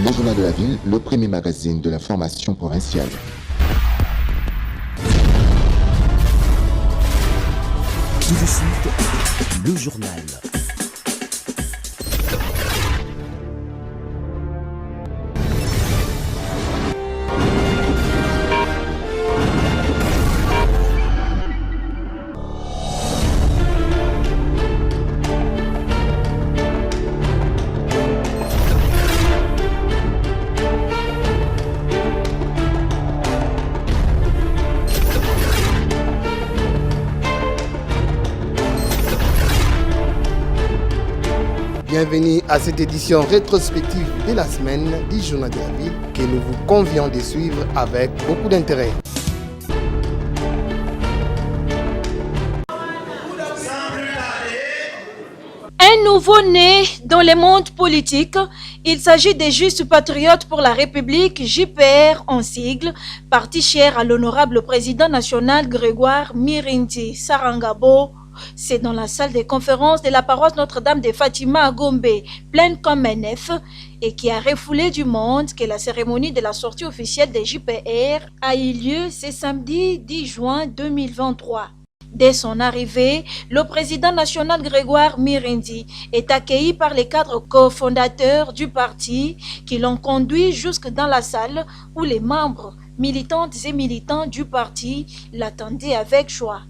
Le Journal de la Ville, le premier magazine de l'information provinciale. Tout de suite, le journal. Bienvenue à cette édition rétrospective de la semaine du Journal de la Ville que nous vous convions de suivre avec beaucoup d'intérêt. Un nouveau-né dans le monde politique, il s'agit des Justes Patriotes pour la République, JPR en sigle, parti cher à l'honorable président national Grégoire Mirindi Sarangabo. C'est dans la salle des conférences de la paroisse Notre-Dame de Fatima à Gombe, pleine comme un œuf, et qui a refoulé du monde que la cérémonie de la sortie officielle des JPR a eu lieu ce samedi 10 juin 2023. Dès son arrivée, le président national Grégoire Mirindi est accueilli par les cadres cofondateurs du parti qui l'ont conduit jusque dans la salle où les membres, militantes et militants du parti l'attendaient avec joie.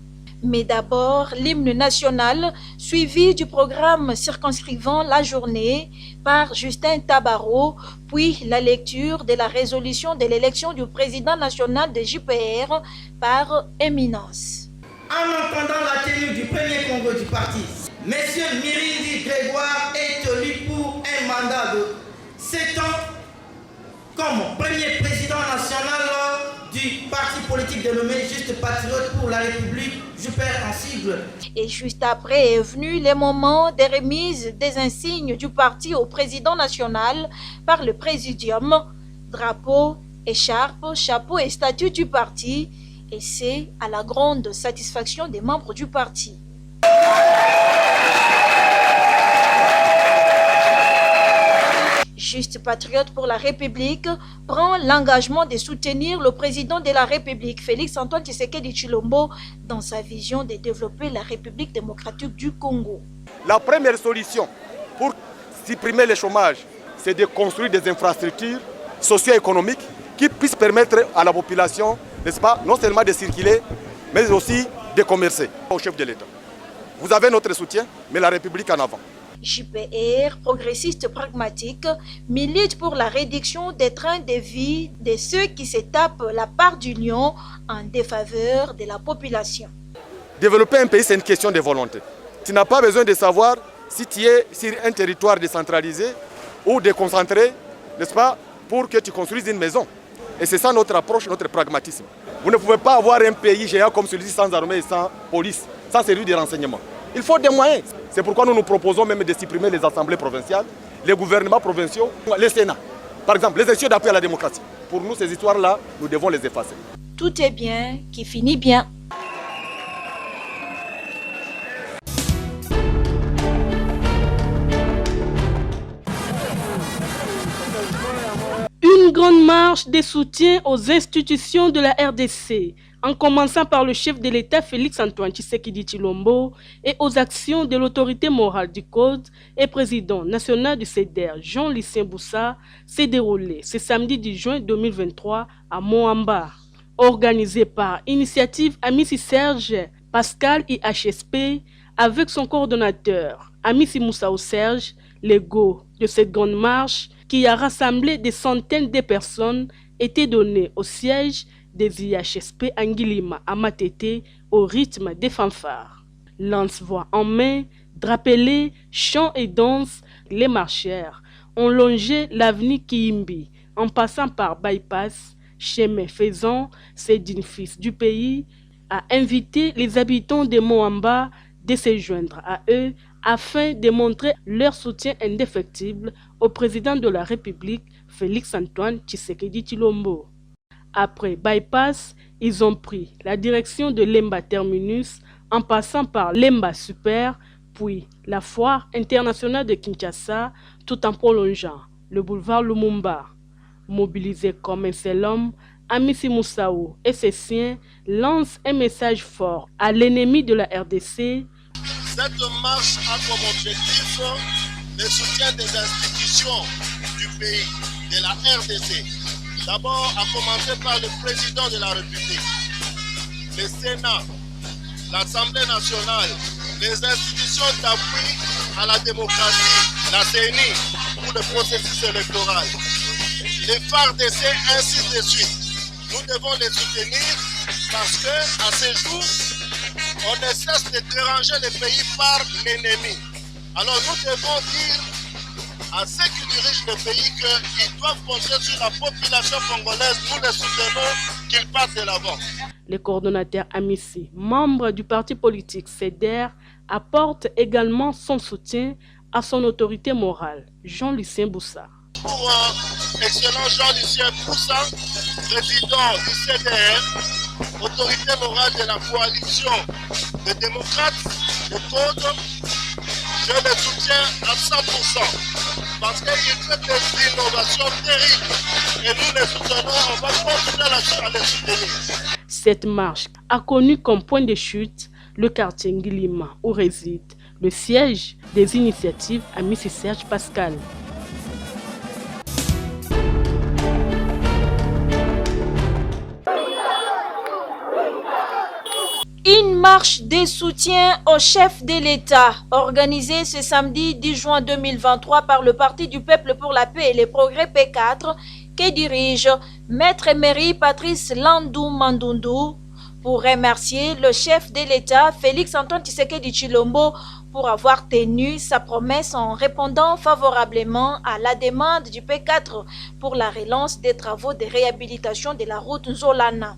Mais d'abord, l'hymne national, suivi du programme circonscrivant la journée par Justin Tabarot, puis la lecture de la résolution de l'élection du président national de JPR par éminence. En entendant la tenue du premier congrès du parti, M. Mirindi Grégoire est élu pour un mandat de 7 ans comme premier président national du parti politique dénommé Justes Patriotes pour la République, JPR en sigle. Et juste après est venu le moment des remises des insignes du parti au président national par le présidium, drapeau, écharpe, chapeau et statut du parti, et c'est à la grande satisfaction des membres du parti. Justes Patriotes pour la République prend l'engagement de soutenir le président de la République, Félix-Antoine Tshisekedi Tshilombo, dans sa vision de développer la République démocratique du Congo. La première solution pour supprimer le chômage, c'est de construire des infrastructures socio-économiques qui puissent permettre à la population, n'est-ce pas, non seulement de circuler, mais aussi de commercer. Au chef de l'État, vous avez notre soutien, mais la République en avant. JPR, progressiste pragmatique, milite pour la réduction des trains de vie de ceux qui se tapent la part du lion en défaveur de la population. Développer un pays, c'est une question de volonté. Tu n'as pas besoin de savoir si tu es sur un territoire décentralisé ou déconcentré, n'est-ce pas, pour que tu construises une maison. Et c'est ça notre approche, notre pragmatisme. Vous ne pouvez pas avoir un pays géant comme celui-ci sans armée et sans police, sans service de renseignement. Il faut des moyens. C'est pourquoi nous nous proposons même de supprimer les assemblées provinciales, les gouvernements provinciaux, les Sénats. Par exemple, les institutions d'appui à la démocratie. Pour nous, ces histoires-là, nous devons les effacer. Tout est bien qui finit bien. Une grande marche de soutien aux institutions de la RDC, en commençant par le chef de l'État Félix-Antoine Tshisekedi Tshilombo et aux actions de l'autorité morale du Code et président national du CEDER Jean-Lucien Boussa, s'est déroulée ce samedi 10 juin 2023 à Moamba. Organisé par Initiative Amici Serge Pascal IHSP avec son coordonnateur Amici Moussao Serge, l'ego de cette grande marche qui a rassemblé des centaines de personnes était donné au siège des IHSP Anguilima à Matete au rythme des fanfares. Lance-voix en main, drapelés, chants et danses, les marcheurs ont longé l'avenue Kiimbi en passant par Bypass, chemin faisant, Cédine fils du pays, a invité les habitants de Moamba de se joindre à eux afin de montrer leur soutien indéfectible au président de la République, Félix-Antoine Tshisekedi Tshilombo. Après Bypass, ils ont pris la direction de Lemba Terminus en passant par Lemba Super, puis la foire internationale de Kinshasa, tout en prolongeant le boulevard Lumumba. Mobilisé comme un seul homme, Amissi Moussaou et ses siens lancent un message fort à l'ennemi de la RDC. Cette marche a comme objectif le soutien des institutions du pays, de la RDC. D'abord, à commencer par le président de la République, le Sénat, l'Assemblée nationale, les institutions d'appui à la démocratie, la CENI pour le processus électoral, les FARDC, ainsi de suite. Nous devons les soutenir parce qu'à ce jour, on ne cesse de déranger le pays par l'ennemi. Alors nous devons dire à ceux qui dirigent le pays qu'ils doivent compter sur la population congolaise. Nous les soutenons, qu'ils passent de l'avant. Le coordonnateur Amissi, membre du parti politique CEDER, apporte également son soutien à son autorité morale, Jean-Lucien Boussa. Pour excellent Jean-Lucien Boussa, président du CEDER, autorité morale de la coalition des démocrates, de Code, je le soutiens à 100% parce qu'il fait des innovations terribles et nous les soutenons, on va continuer à les soutenir. Cette marche a connu comme point de chute le quartier Ngilima où réside le siège des initiatives Amissi Serge Pascal. Une marche de soutien au chef de l'État, organisée ce samedi 10 juin 2023 par le Parti du Peuple pour la Paix et les Progrès P4, que dirige Maître Emery Patrice Landou Mandundu, pour remercier le chef de l'État, Félix Antoine Tshisekedi Tshilombo, pour avoir tenu sa promesse en répondant favorablement à la demande du P4 pour la relance des travaux de réhabilitation de la route Nzolana.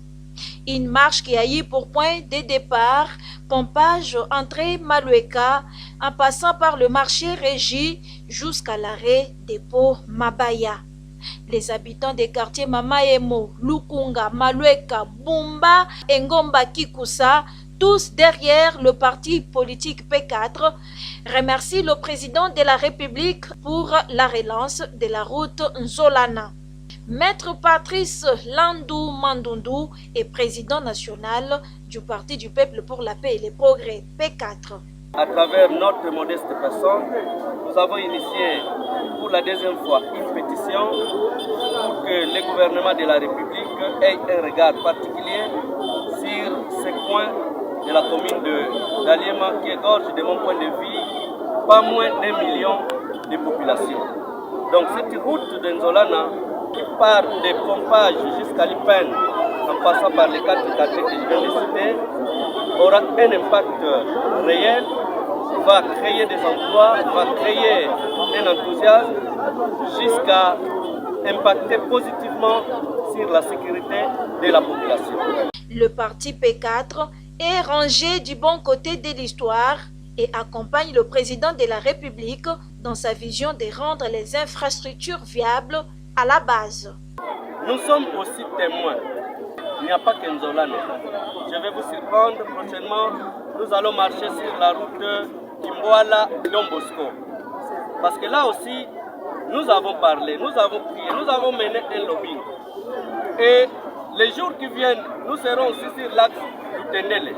Une marche qui a eu pour point de départ Pompage, entrée Malueka, en passant par le marché Régie jusqu'à l'arrêt dépôt Mabaya. Les habitants des quartiers Mamaemo, Lukunga, Malueka, Bumba et Ngomba Kikusa, tous derrière le parti politique P4, remercient le président de la République pour la relance de la route Nzolana. Maître Patrice Landou Mandundu est président national du Parti du Peuple pour la Paix et les Progrès, P4. À travers notre modeste personne, nous avons initié pour la deuxième fois une pétition pour que le gouvernement de la République ait un regard particulier sur ce coin de la commune de Daliema qui égorge, de mon point de vue, pas moins d'1 million de population. Donc cette route de Nzolana qui part des pompages jusqu'à l'Ipen, en passant par les 4 quartiers que je viens de citer, aura un impact réel, va créer des emplois, va créer un enthousiasme jusqu'à impacter positivement sur la sécurité de la population. Le parti P4 est rangé du bon côté de l'histoire et accompagne le président de la République dans sa vision de rendre les infrastructures viables à la base. Nous sommes aussi témoins. Il n'y a pas que Nzolana. Je vais vous surprendre prochainement. Nous allons marcher sur la route Kimboala-Don Bosco. Parce que là aussi, nous avons parlé, nous avons prié, nous avons mené un lobbying. Et les jours qui viennent, nous serons aussi sur l'axe du Tendele.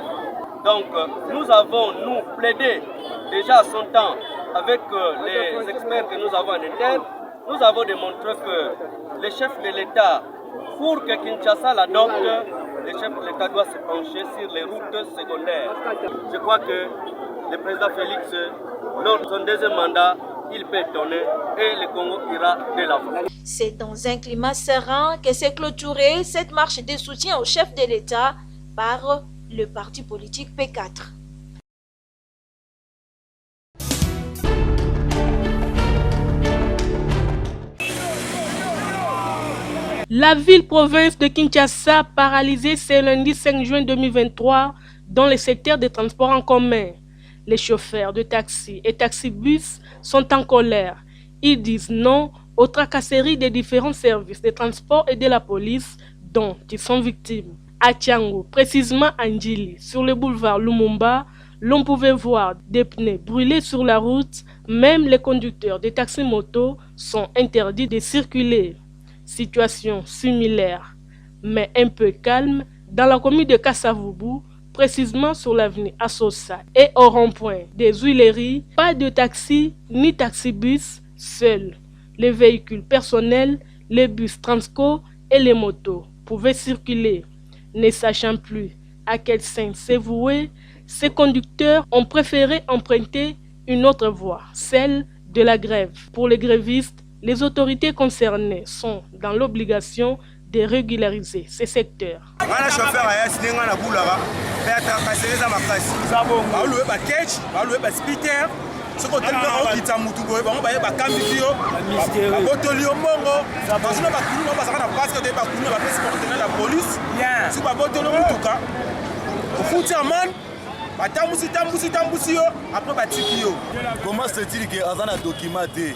Donc, nous avons, plaidé déjà à son temps avec les experts que nous avons en interne. Nous avons démontré que le chef de l'État, pour que Kinshasa l'adopte, le chef de l'État doit se pencher sur les routes secondaires. Je crois que le président Félix, lors de son deuxième mandat, il peut donner et le Congo ira de l'avant. C'est dans un climat serein que s'est clôturée cette marche de soutien au chef de l'État par le parti politique P4. La ville-province de Kinshasa paralysée ce lundi 5 juin 2023 dans le secteur des transports en commun. Les chauffeurs de taxi et taxibus sont en colère. Ils disent non aux tracasseries des différents services de transport et de la police dont ils sont victimes. À Tiango, précisément à Ndjili, sur le boulevard Lumumba, L'on pouvait voir des pneus brûlés sur la route. Même les conducteurs des taxis-motos sont interdits de circuler. Situation similaire, mais un peu calme, dans la commune de Kassavubu, précisément sur l'avenue Assosa et au rond-point des Huileries. Pas de taxi ni taxibus, seuls les véhicules personnels, les bus Transco et les motos pouvaient circuler. Ne sachant plus à quel sens se vouer, ces conducteurs ont préféré emprunter une autre voie, celle de la grève. Pour les grévistes, les autorités concernées sont dans l'obligation de régulariser ces secteurs. Comment se dit que Azana documenté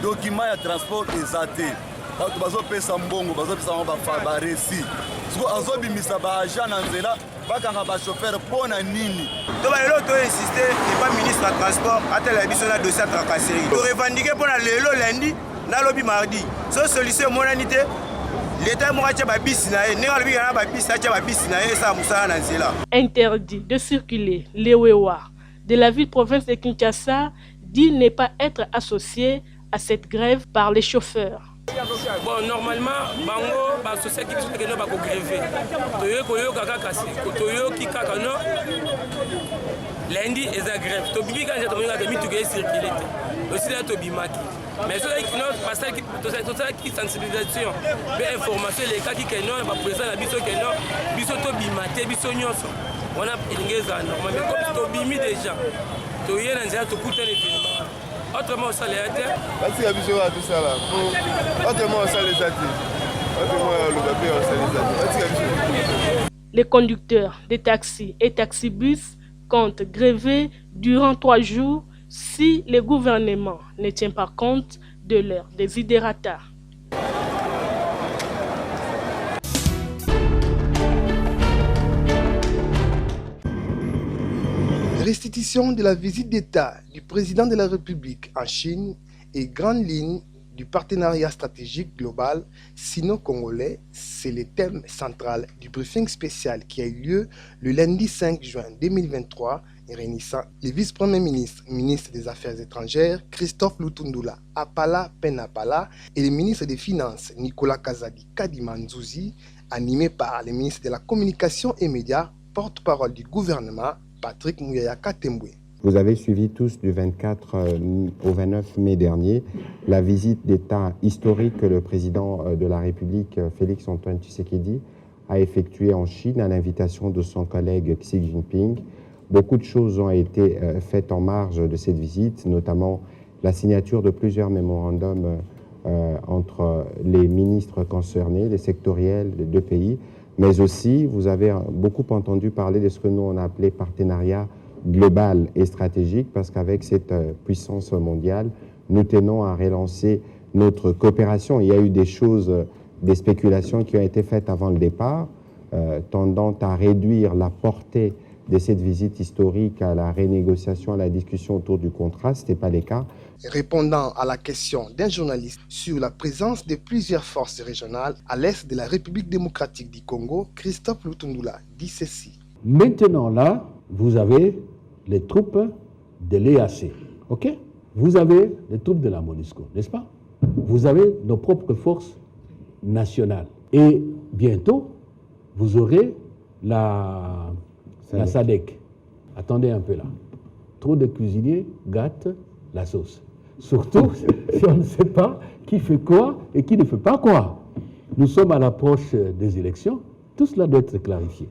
document ya transport exaté bato bazopesa mbongo bazopesa ba resi siko azobimisa ba agent na nzela bakanga ba chauffeur pona nini to ba lelo to insister et pas ministre de transport atela biso na dossier tracasserie to revendiquer pona lelo lundi na lobi mardi so solution monanité l'État moratia ba bisi na ne ngalobi na ba bisi atia ba bisi na sa musala na nzela. Interdit de circuler les Wewa de la ville-province de Kinshasa dit ne pas être associé à cette grève par les chauffeurs. Bon, normalement, bango ba société qui ne pas gréver. Toyo koyo kaka kasi, toyo ki kaka no. Lundi est la grève. To bibi quand j'ai tombé mi to circuler. Aussi là to bimaki. Mais ceux qui n'ont pas ça qui sensibilisation, mais information les cas qui non pas présent la biso que non, biso to bimate biso nyonso. On a ingéza normal mais comme to bimi déjà. To yena nzela to kuta l'événement. Autrement ça les aide. Parce que biso a tout ça là. Autrement ça les aide. Autrement le papier ça les aide. Les conducteurs des taxis et taxibus comptent gréver durant 3 jours si le gouvernement ne tient pas compte de leurs desiderata. Restitution de la visite d'État du président de la République en Chine et grande ligne du partenariat stratégique global sino-congolais, c'est le thème central du briefing spécial qui a eu lieu le lundi 5 juin 2023 et réunissant le vice-premier ministre, ministre des Affaires étrangères, Christophe Lutundula Apala Penapala et le ministre des Finances, Nicolas Kazadi Kadimanzouzi, animé par le ministre de la Communication et Médias, porte-parole du gouvernement, Patrick Mouyaya Katembwe. Vous avez suivi tous du 24 au 29 mai dernier la visite d'État historique que le président de la République, Félix-Antoine Tshisekedi, a effectuée en Chine à l'invitation de son collègue Xi Jinping. Beaucoup de choses ont été faites en marge de cette visite, notamment la signature de plusieurs mémorandums entre les ministres concernés, les sectoriels des deux pays, mais aussi vous avez beaucoup entendu parler de ce que nous on a appelé partenariat global et stratégique, parce qu'avec cette puissance mondiale, nous tenons à relancer notre coopération. Il y a eu des choses, des spéculations qui ont été faites avant le départ, tendant à réduire la portée de cette visite historique à la renégociation, à la discussion autour du contrat. Ce n'était pas le cas. Répondant à la question d'un journaliste sur la présence de plusieurs forces régionales à l'est de la République démocratique du Congo, Christophe Lutundula dit ceci. Maintenant là, vous avez les troupes de l'EAC, ok? Vous avez les troupes de la MONUSCO, n'est-ce pas? Vous avez nos propres forces nationales. Et bientôt, vous aurez la SADC. Attendez un peu là. Trop de cuisiniers gâtent la sauce. Surtout si on ne sait pas qui fait quoi et qui ne fait pas quoi. Nous sommes à l'approche des élections. Tout cela doit être clarifié.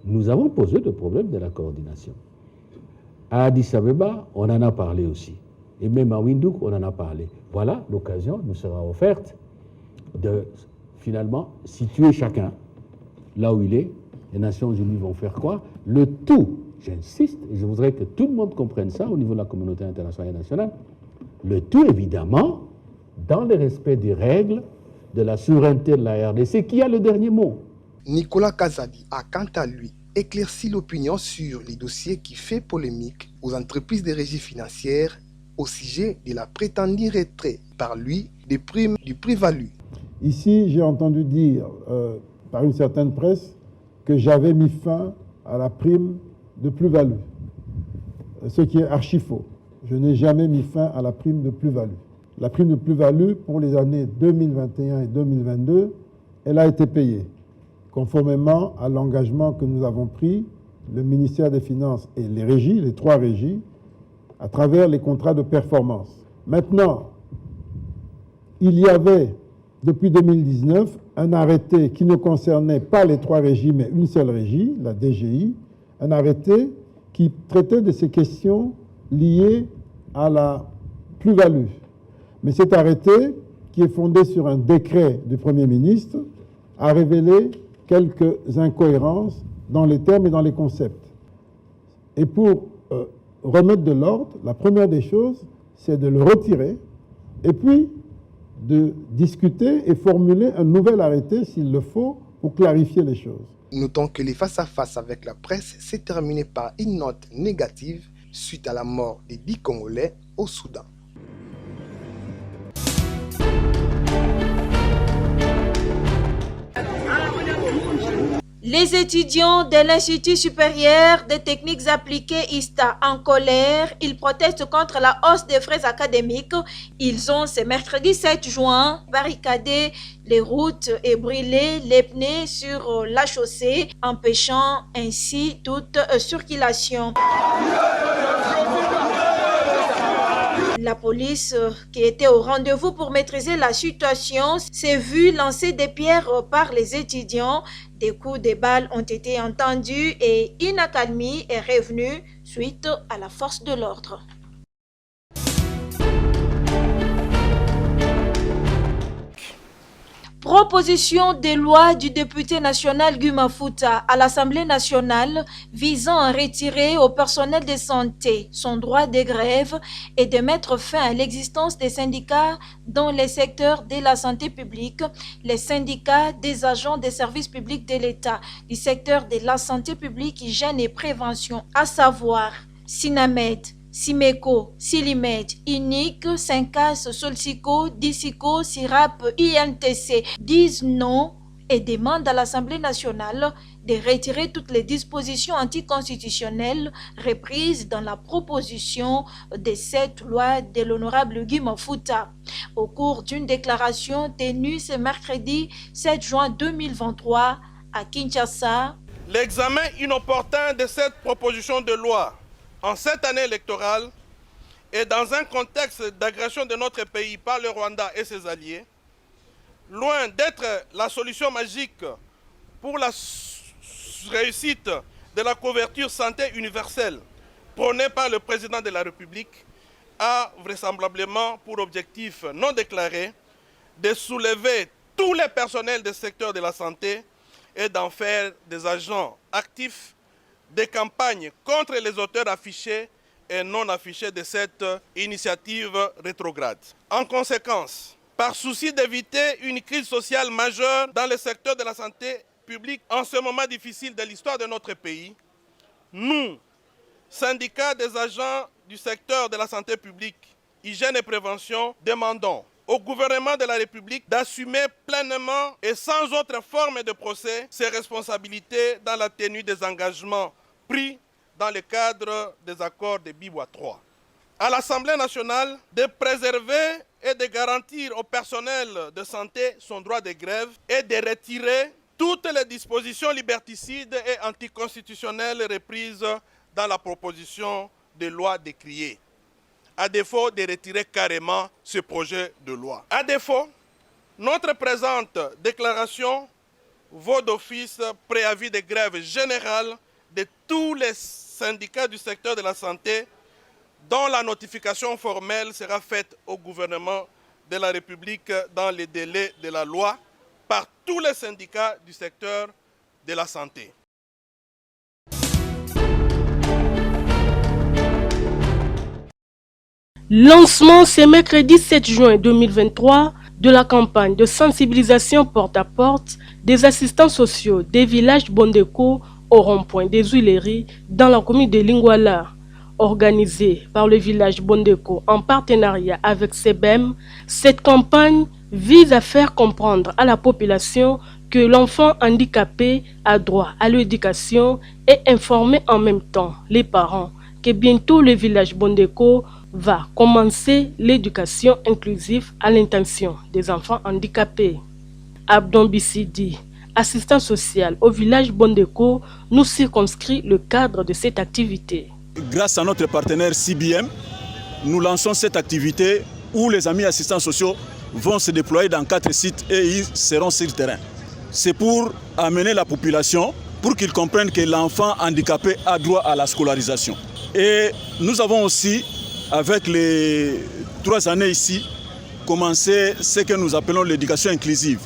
Nous avons posé le problème de la coordination. À Addis Abeba, on en a parlé aussi. Et même à Windhoek, on en a parlé. Voilà, l'occasion nous sera offerte de finalement situer chacun là où il est. Les Nations Unies vont faire quoi? Le tout, j'insiste, et je voudrais que tout le monde comprenne ça au niveau de la communauté internationale et nationale, le tout évidemment dans le respect des règles de la souveraineté de la RDC qui a le dernier mot. Nicolas Kazadi a quant à lui éclaircit l'opinion sur les dossiers qui fait polémique aux entreprises de régie financière au sujet de la prétendue retrait par lui des primes du plus-value. Ici, j'ai entendu dire par une certaine presse que j'avais mis fin à la prime de plus-value, ce qui est archi faux. Je n'ai jamais mis fin à la prime de plus-value. La prime de plus-value pour les années 2021 et 2022, elle a été payée, conformément à l'engagement que nous avons pris, le ministère des Finances et les régies, les 3 régies, à travers les contrats de performance. Maintenant, il y avait, depuis 2019, un arrêté qui ne concernait pas les 3 régies, mais une seule régie, la DGI, un arrêté qui traitait de ces questions liées à la plus-value. Mais cet arrêté, qui est fondé sur un décret du Premier ministre, a révélé quelques incohérences dans les termes et dans les concepts. Et pour remettre de l'ordre, la première des choses, c'est de le retirer et puis de discuter et formuler un nouvel arrêté, s'il le faut, pour clarifier les choses. Notons que les face-à-face avec la presse s'est terminé par une note négative suite à la mort des 10 Congolais au Soudan. Les étudiants de l'Institut supérieur des techniques appliquées ISTA en colère, ils protestent contre la hausse des frais académiques. Ils ont ce mercredi 7 juin barricadé les routes et brûlé les pneus sur la chaussée, empêchant ainsi toute circulation. La police, qui était au rendez-vous pour maîtriser la situation, s'est vue lancer des pierres par les étudiants. Des coups de balles ont été entendus et une accalmie est revenue suite à la force de l'ordre. Proposition de loi du député national Guy Mafuta à l'Assemblée nationale visant à retirer au personnel de santé son droit de grève et de mettre fin à l'existence des syndicats dans les secteurs de la santé publique, les syndicats des agents des services publics de l'État, du secteur de la santé publique, hygiène et prévention, à savoir Sinamed, Simeco, Silimed, Unique, Syncas, Solsico, Disico, Sirap, INTC disent non et demandent à l'Assemblée nationale de retirer toutes les dispositions anticonstitutionnelles reprises dans la proposition de cette loi de l'honorable Guy Mafuta. Au cours d'une déclaration tenue ce mercredi 7 juin 2023 à Kinshasa, l'examen inopportun de cette proposition de loi en cette année électorale et dans un contexte d'agression de notre pays par le Rwanda et ses alliés, loin d'être la solution magique pour la réussite de la couverture santé universelle prônée par le président de la République, a vraisemblablement pour objectif non déclaré de soulever tous les personnels des secteurs de la santé et d'en faire des agents actifs des campagnes contre les auteurs affichés et non affichés de cette initiative rétrograde. En conséquence, par souci d'éviter une crise sociale majeure dans le secteur de la santé publique en ce moment difficile de l'histoire de notre pays, nous, syndicats des agents du secteur de la santé publique, hygiène et prévention, demandons au gouvernement de la République d'assumer pleinement et sans autre forme de procès ses responsabilités dans la tenue des engagements pris dans le cadre des accords de Biwa 3. À l'Assemblée nationale, de préserver et de garantir au personnel de santé son droit de grève et de retirer toutes les dispositions liberticides et anticonstitutionnelles reprises dans la proposition de loi décriée, à défaut de retirer carrément ce projet de loi. À défaut, notre présente déclaration vaut d'office préavis de grève générale de tous les syndicats du secteur de la santé dont la notification formelle sera faite au gouvernement de la République dans les délais de la loi par tous les syndicats du secteur de la santé. Lancement ce mercredi 7 juin 2023 de la campagne de sensibilisation porte-à-porte des assistants sociaux des villages Bondeko au rond-point des Huileries dans la commune de Lingwala. Organisée par le village Bondeko en partenariat avec CBEM, cette campagne vise à faire comprendre à la population que l'enfant handicapé a droit à l'éducation et informer en même temps les parents que bientôt le village Bondeko va commencer l'éducation inclusive à l'intention des enfants handicapés. Abdon Bissidi, assistant social au village Bondeko, nous circonscrit le cadre de cette activité. Grâce à notre partenaire CBM, nous lançons cette activité où les amis assistants sociaux vont se déployer dans 4 sites et ils seront sur le terrain. C'est pour amener la population, pour qu'ils comprennent que l'enfant handicapé a droit à la scolarisation. Et nous avons aussi, avec les 3 années ici, commencé ce que nous appelons l'éducation inclusive,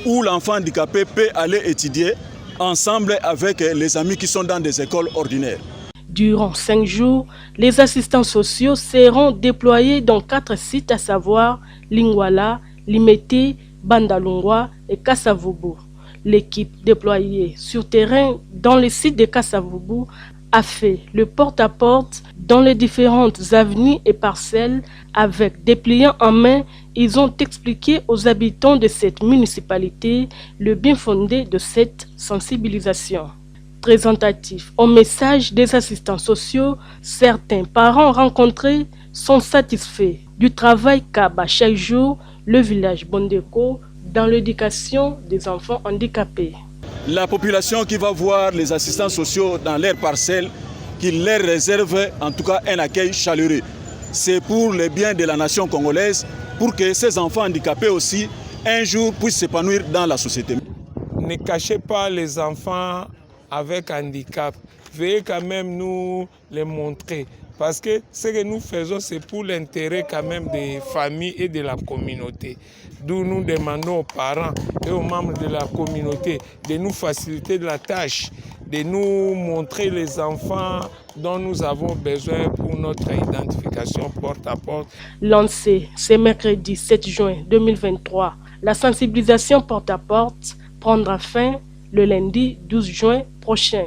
où l'enfant handicapé peut aller étudier ensemble avec les amis qui sont dans des écoles ordinaires. Durant 5 jours, les assistants sociaux seront déployés dans 4 sites, à savoir Lingwala, Limete, Bandalungwa et Kassavubu. L'équipe déployée sur terrain dans les sites de Kassavubu a fait le porte-à-porte dans les différentes avenues et parcelles. Avec des pliants en main, ils ont expliqué aux habitants de cette municipalité le bien fondé de cette sensibilisation. Présentatif au message des assistants sociaux, certains parents rencontrés sont satisfaits du travail qu'a chaque jour le village Bondeko dans l'éducation des enfants handicapés. La population qui va voir les assistants sociaux dans leurs parcelles, qui leur réserve en tout cas un accueil chaleureux. C'est pour le bien de la nation congolaise, pour que ces enfants handicapés aussi, un jour, puissent s'épanouir dans la société. Ne cachez pas les enfants avec handicap. Veuillez quand même nous les montrer. Parce que ce que nous faisons, c'est pour l'intérêt quand même des familles et de la communauté. D'où nous demandons aux parents et aux membres de la communauté de nous faciliter la tâche, de nous montrer les enfants dont nous avons besoin pour notre identification porte à porte. Lancé ce mercredi 7 juin 2023, la sensibilisation porte à porte prendra fin le lundi 12 juin prochain.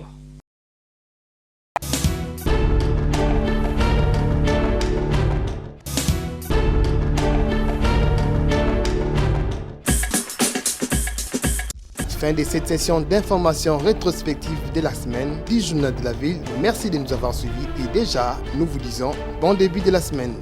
Fin de cette session d'information rétrospective de la semaine du Journal de la Ville. Merci de nous avoir suivis et déjà, nous vous disons bon début de la semaine.